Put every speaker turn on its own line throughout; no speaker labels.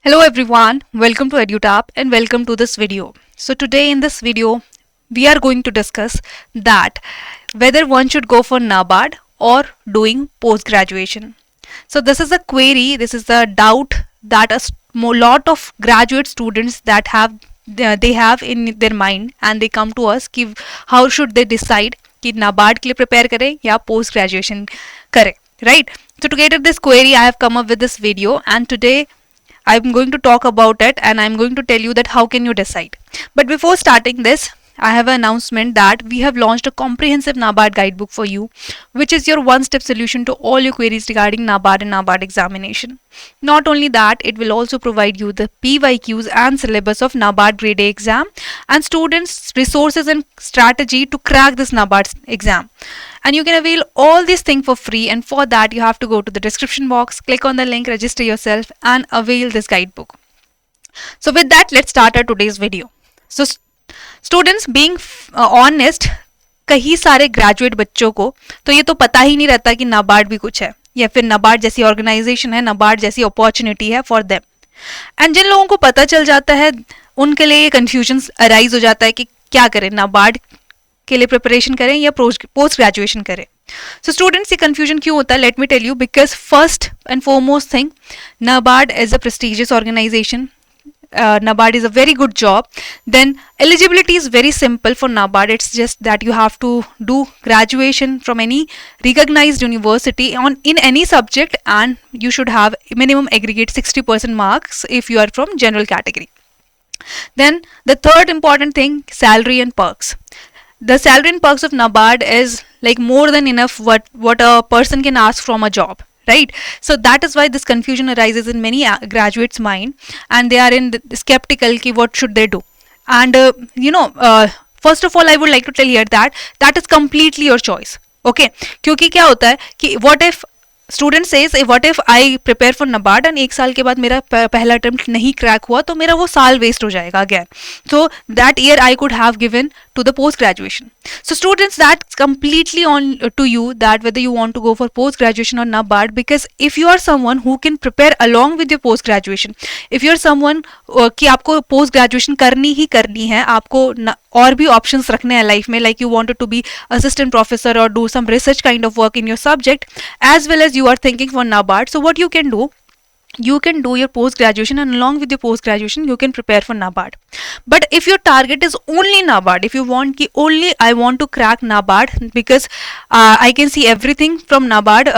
Hello everyone, welcome to EduTap and welcome to this video. So today in this video, we are going to discuss that whether one should go for NABARD or doing post-graduation. So this is a query, this is a doubt that lot of graduate students that they have in their mind and they come to us कि how should they decide कि NABARD के लिए prepare करें या post-graduation करें, right? So to cater this query, I have come up with this video and today I'm going to talk about it and I'm going to tell you that how can you decide. But before starting this, I have an announcement that we have launched a comprehensive NABARD guidebook for you, which is your one-step solution to all your queries regarding NABARD and NABARD examination. Not only that, it will also provide you the PYQs and syllabus of NABARD Grade A exam and students' resources and strategy to crack this NABARD exam. And you can avail all these things for free, and for that you have to go to the description box, click on the link, register yourself and avail this guidebook. So with that, let's start our today's video. So students being honest, कई सारे graduate बच्चों को तो ये तो पता ही नहीं रहता कि नाबार्ड भी कुछ है या फिर नाबार्ड जैसी ऑर्गेनाइजेशन है, नाबार्ड जैसी अपॉर्चुनिटी है फॉर देम. एंड जिन लोगों को पता चल जाता है उनके लिए ये कंफ्यूजन अराइज हो जाता है कि क्या करें, नाबार्ड के लिए प्रिपरेशन करें या पोस्ट ग्रेजुएशन करें. सो स्टूडेंट्स, ये कंफ्यूजन क्यों होता है? Let me tell you. Because first and foremost thing, NABARD is a prestigious organisation. NABARD is a very good job. Then eligibility is very simple for NABARD. It's just that you have to do graduation from any recognized university in any subject, and you should have minimum aggregate 60% marks if you are from general category. Then the third important thing, salary and perks. The salary and perks of NABARD is like more than enough what a person can ask from a job. Right? So that is why this confusion arises in many graduates' mind, and they are in skeptical ki what should they do. And first of all, I would like to tell here that is completely your choice. Okay? क्योंकि क्या होता है कि what if student says what if I prepare for NABARD and एक साल के बाद मेरा पहला अटेम्प्ट नहीं क्रैक हुआ तो मेरा वो साल वेस्ट हो जाएगा again. So that year I could have given to the post graduation. So students, that's completely on to you that whether you want to go for post graduation or NABARD, because if you are someone who can prepare along with your post graduation, if you are someone कि आपको post graduation करनी ही करनी है, आपको और भी options रखने हैं लाइफ में, like you wanted to be assistant professor or do some research kind of work in your subject, as well as you are thinking for NABARD. So what you can do, you can do your post graduation, and along with your post graduation you can prepare for NABARD. But if your target is only NABARD, if you want ki only I want to crack NABARD because I can see everything from NABARD,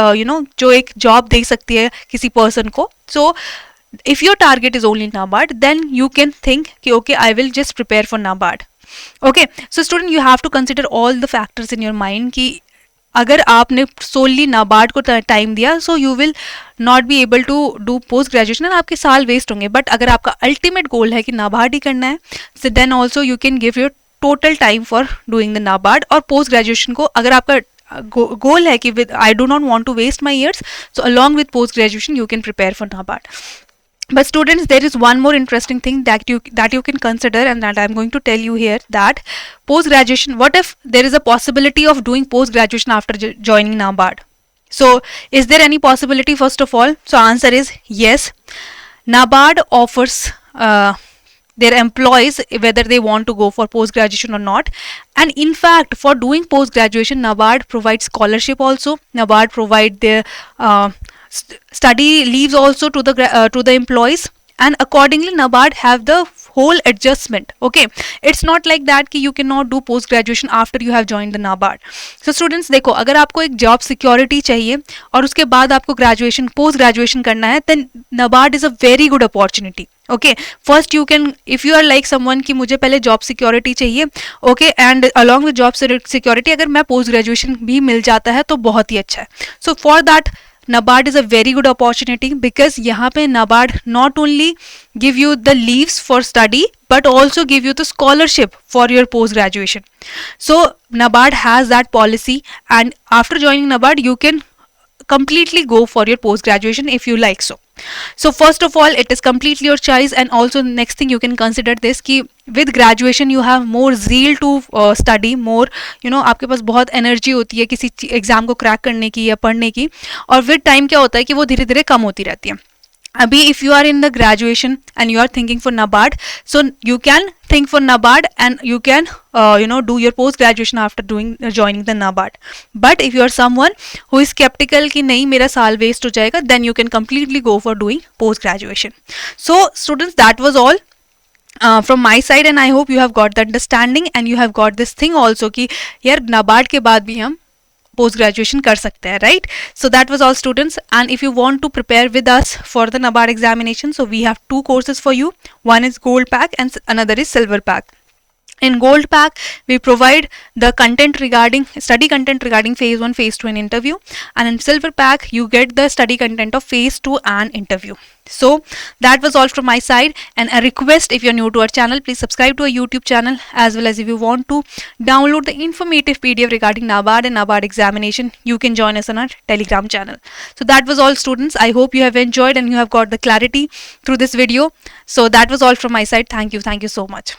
जो एक job दे सकती है किसी person को. So if your target is only NABARD, then you can think कि okay, I will just prepare for NABARD. Okay, so student, you have to consider all the factors in your mind कि अगर आपने सोली नाबार्ड को time दिया, so you will not be able to do post graduation and आपके साल waste होंगे. But अगर आपका अल्टीमेट गोल है कि नाबार्ड ही करना है, so then also you can give your total time for doing the NABARD. और पोस्ट ग्रेजुएशन को अगर आपका गोल है कि with I do not want to waste my years, so along with post graduation you can prepare for NABARD. But students, there is one more interesting thing that you can consider, and that I'm going to tell you here, that post graduation, what if there is a possibility of doing post graduation after joining NABARD? So is there any possibility? First of all, so answer is yes. NABARD offers their employees whether they want to go for post graduation or not, and in fact for doing post graduation NABARD provides scholarship also. NABARD provide their study leaves also to the employees, and accordingly NABARD have the whole adjustment. Okay, it's not like that कि you cannot do post graduation after you have joined the NABARD. So students, देखो, अगर आपको एक job security चाहिए और उसके बाद आपको ग्रेजुएशन पोस्ट ग्रेजुएशन करना है, then NABARD is a very good opportunity. Okay, first you can, if you are like someone कि मुझे पहले जॉब सिक्योरिटी चाहिए, okay, and along with job security अगर मैं पोस्ट ग्रेजुएशन भी मिल जाता है तो बहुत ही अच्छा है. So for that NABARD is a very good opportunity, because यहाँ पे NABARD not only give you the leaves for study but also give you the scholarship for your post graduation. So NABARD has that policy, and after joining NABARD you can completely go for your post graduation if you like so. So first of all, it is completely your choice, and also next thing you can consider this कि with graduation you have more zeal to study more, आपके पास बहुत energy होती है किसी exam को crack करने की या पढ़ने की, और विद टाइम क्या होता है कि वो धीरे धीरे कम होती रहती है. Abhi, if you are in the graduation and you are thinking for NABARD, so you can think for NABARD and you can do your post graduation after doing joining the NABARD. But if you are someone who is skeptical कि नहीं मेरा साल waste हो जाएगा, then you can completely go for doing post graduation. So students, that was all from my side, and I hope you have got the understanding and you have got this thing also कि यार NABARD के बाद भी हम post graduation कर सकते हैं, right? So that was all students, and if you want to prepare with us for the NABARD examination, so we have two courses for you. One is gold pack and another is silver pack. In gold pack, we provide the content regarding study content regarding phase 1, phase 2 and interview, and in silver pack you get the study content of phase 2 and interview. So that was all from my side, and a request, if you're new to our channel, please subscribe to our YouTube channel, as well as if you want to download the informative PDF regarding NABARD and NABARD examination, you can join us on our Telegram channel. So that was all students. I hope you have enjoyed and you have got the clarity through this video. So that was all from my side. Thank you so much.